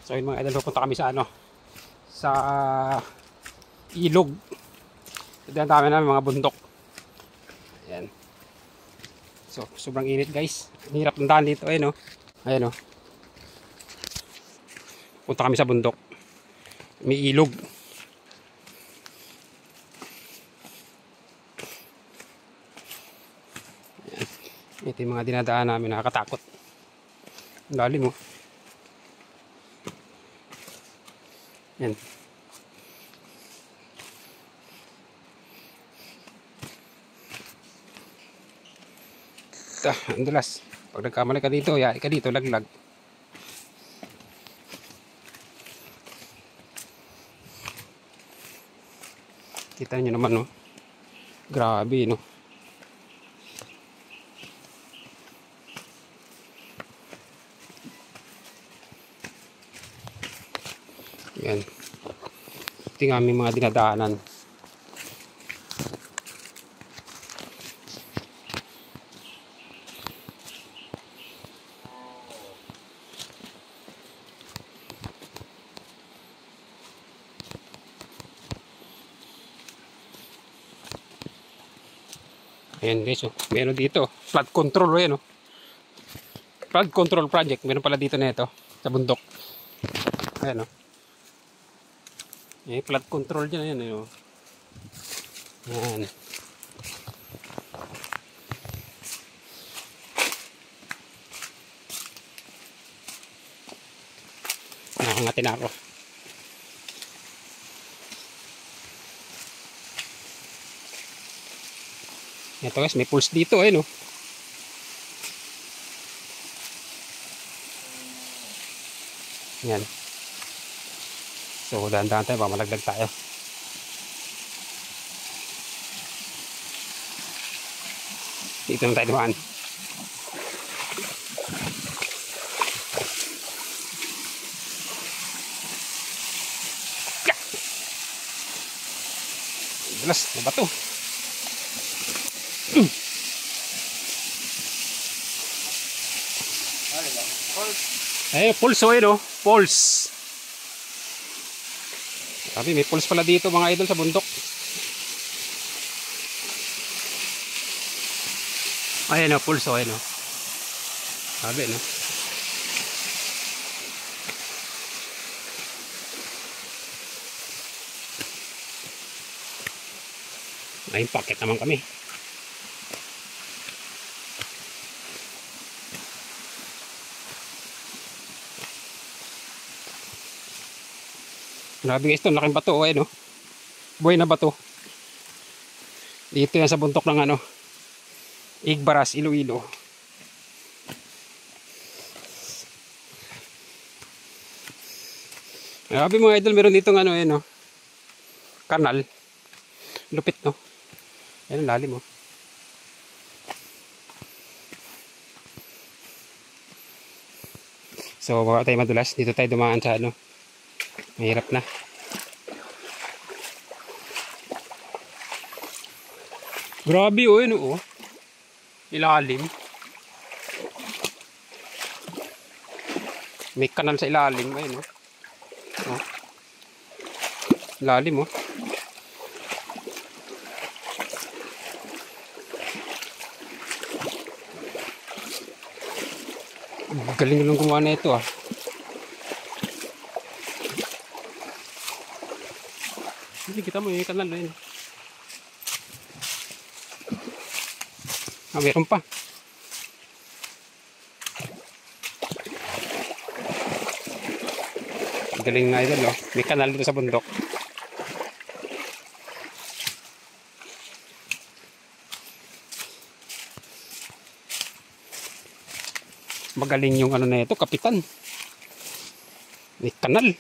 So yun mga idol, pupunta kami sa ano, sa ilog. Diyan dami namin mga bundok. Ayan. So sobrang init guys. Ang hirap ng daan dito, ayun oh. Ayan oh. Punta kami sa bundok. May ilog. Ayan. Ito yung mga dinadaan namin, nakakatakot. Ang lalim oh. Yan. Ang dulas. Pag nagkamali ka dito, yari ka dito, laglag. Kita nyo naman, no? Grabe, no? Yan. Ito yung aming mga dinadaanan. Ayan guys, oh. Meron dito. Flood control, ayan, oh. Flood control project. Meron pala dito na ito. Sa bundok. Ayan, oh. Ayan, flood control dyan, ayan, oh. Ayan. Nakakangatin ako. Ito guys, may pulse dito, ayun oh. Yan. So, dahan-dahan tayo, malaglag tayo. Dito na tayo dumaan. Dalas, na bato. Eh, pulse oh, yun oh. Pulse. Sabi, may pulse pala dito mga idol sa bundok. Ayan oh, pulse oh, ayan oh. Sabi, no? Ayun, packet naman kami. Grabe guys, ito laking bato, oh, no? Buhay na bato. Dito yan sa buntok ng ano, Igbaras, Iloilo. Grabe mga idol, meron dito ng ano, no? Kanal. Lupit, no? Yan ang lalim, oh. So, baka tayo madulas. Dito tayo dumaan sa ano. Mahirap na. Grabe oh, yun oh. Ilalim. May kanal sa ilalim. Ayun oh. Oh. Ilalim oh. Galing lang gumawa na ito ah. Hindi kita mo yung kanal na yun. Ah, meron pa. Galing nga idol oh. May kanal dito sa bundok. Magaling yung ano na ito, kapitan. May kanal.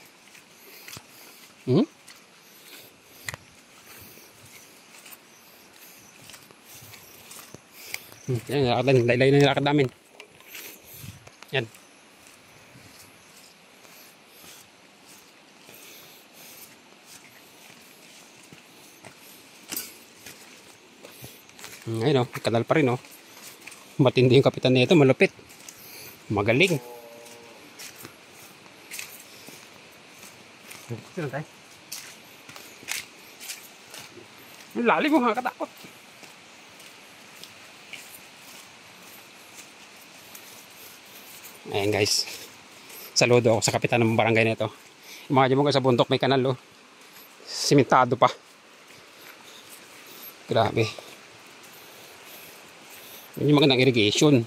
Yan, laylay na nilakad namin. Yan. Ayun o, kanal pa rin o. Matindi yung kapitan nito, malupit. Magaling. Sino tayo? Ang lalim mo, nakakatakot. Ayan guys. Saludo ako sa kapitan ng barangay nito. Imagine mo ka sa bundok may kanal oh. Simentado pa. Grabe. Yun yung magandang irrigation.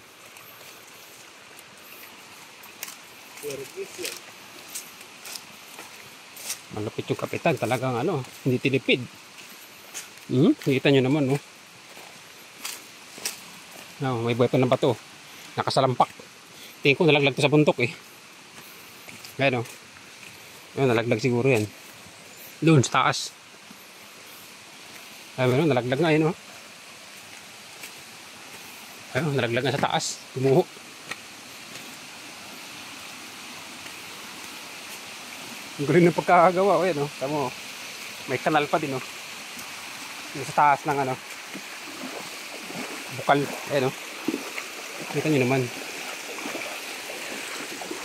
Malapit yung kapitan. Talagang ano, hindi tinipid. Nakita nyo naman oh. No, may buhay pa ng bato. Nakasalampak. Tingin ko nalaglag to sa bundok eh. Ayan o. Ayun, nalaglag siguro yan. Doon sa taas. Ayun, nalaglag nga yun o. Ayun, nalaglag nga sa taas. Tumuho. Ang galing ng pagkakagawa o yan o. Tamo, may kanal pa din o. Yung sa taas ng ano. Bukal. Ayan o. Kita nyo naman.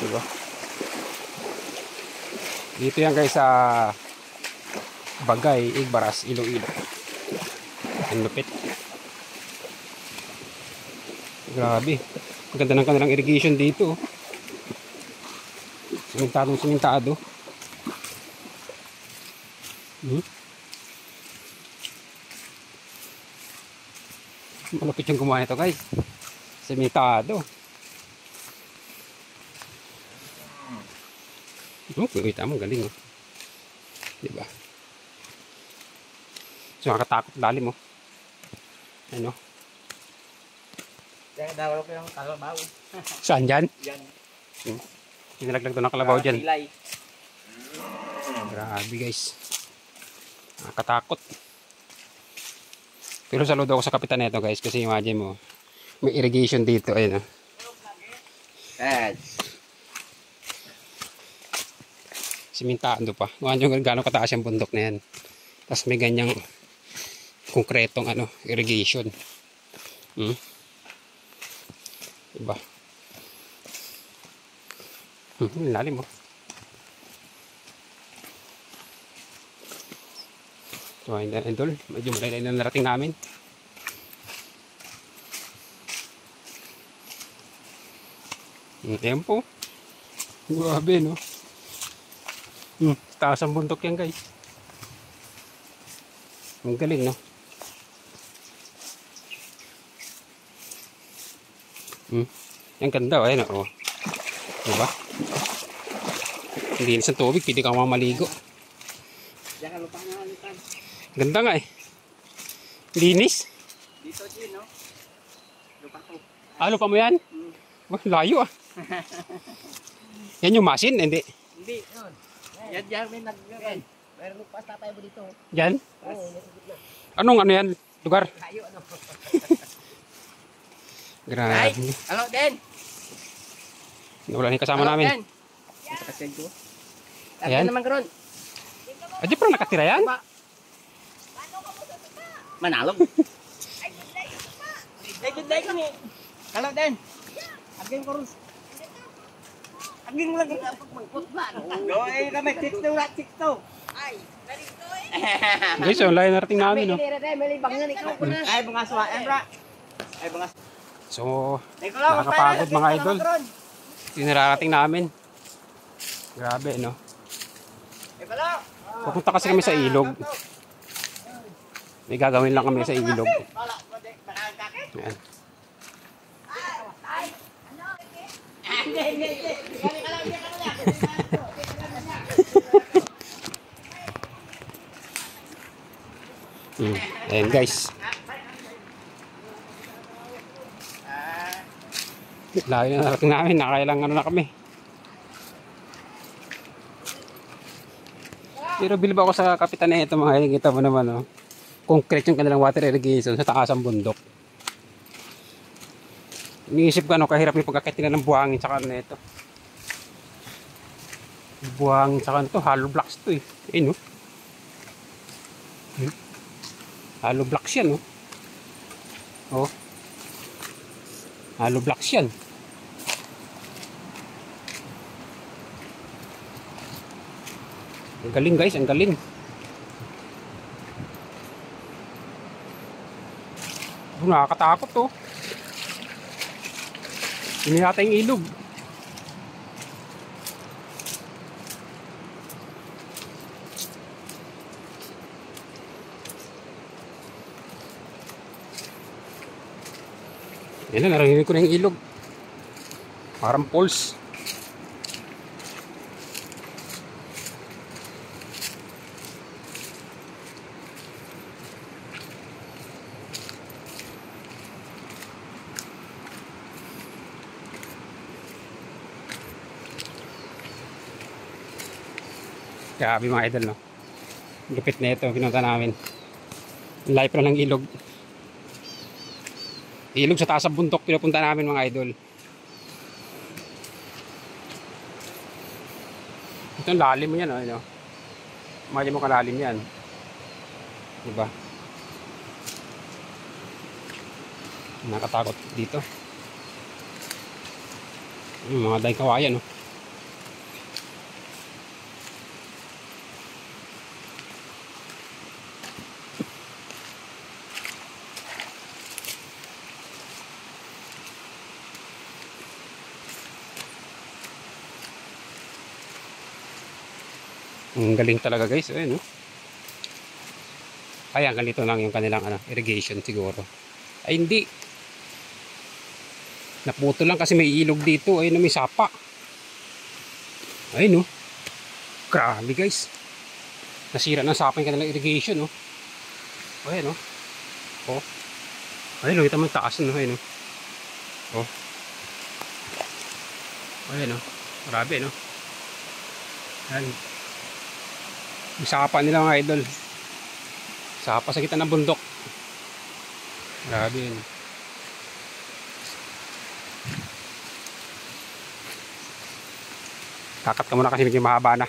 Diba? Dito yan guys sa Bagay, Igbaras, Iloilo. Ang lupit. Grabe. Ang ganda ng kanilang irrigation dito. Simentadong simentado. Malupit yung gumawa nito guys. Simentado. Wait, tama, galing oh. Diba? So, nakakatakot lalim oh. Ano? Dawal ko yung kalabaw. Saan dyan? Yan. Pinalaglag doon ang kalabaw dyan. Pilay. Grabe guys. Nakakatakot. Pero saludo ako sa kapitan nito guys. Kasi imagine mo, may irrigation dito. Ayun oh. Yes. Simentado pa. Kung ano gano'ng kataas yung bundok na yan. Tapos may ganyang konkretong ano, irrigation. Diba? Lalim mo. So, ayun na idol. Medyo malay na narating namin. Tempo. Grabe no. Taas ang bundok yan guys. Ang galing no. Ang ganda ayun oh. Diba? Linis ang tubig, pwede kang mamaligo. Ganda nga eh. Linis. Dito din no. Lupa ko. Lupa mo yan? Layo ah. Yan yung machine, hindi? Hindi, yun. Yan dyan may nag-yan. Meron lupas na tayo dito. Yan? Oo. Anong ano yan? Lugar? Layo ano. Grabe. Hello, Den. Wala na yung kasama namin. Den. Ito kasi ko. Ayan. Naman karon. Adi parang nakatira yan? Manalog. Ay, good day kami. Hello, Den. Agin ko rin. Agin mo lang kapag magputla. Goy kami, tikto na tikto. Ay, narito eh. Guys, so layo narating namin no. Ay, bunga suwaan bra. Ay, bunga. So, nakakapagod mga idol. Tinararating namin. Grabe no. Pupunta kasi kami sa ilog. May gagawin lang kami sa ilog. Ayan. Ayan guys. Layo na narating namin. Nakailang ano na kami. Pero bilib ako sa kapitan na ito mga kita mo naman oh. Concrete yung kanilang water irrigation sa taas ng bundok. Iniisip ko ano kahirap yung pagkakit nila ng buhangin saka ano ito. Buhangin saka ito, hollow blocks to eh. Ayun oh. Hollow blocks yan oh. Oh. Hollow blocks yan. Ang galing guys, ang galing. Nakakatakot to. Hindi natin yung ilog. Yan na, narinig ko na yung ilog. Parang pulse. Grabe mga idol, no? Lupit na ito, pinunta namin. Layo pa ng ilog. Ilog sa taas ng bundok, pinupunta namin mga idol. Ito ang lalim mo yan, no? Mali mo kalalim yan. Diba? Nakatakot dito. Yung mga daing kawayan, no? Ang galing talaga guys, no? Ayan, ganito lang yung kanilang irrigation siguro. Ay hindi. Naputo lang kasi may ilog dito. Ayun, may sapa. Ayun, no? Grabe guys. Nasira ng sapa yung kanilang irrigation, no? Ayun, no? Oh. Ayun, no? Ito mo taas, no? Ayun, no? Oh. Ayun, no? Grabe, no? Ayun. Yung sapa nila mga idol. Sapa sa kita ng bundok. Grabe yun. Kakat ka muna kasi medyo mahaba na.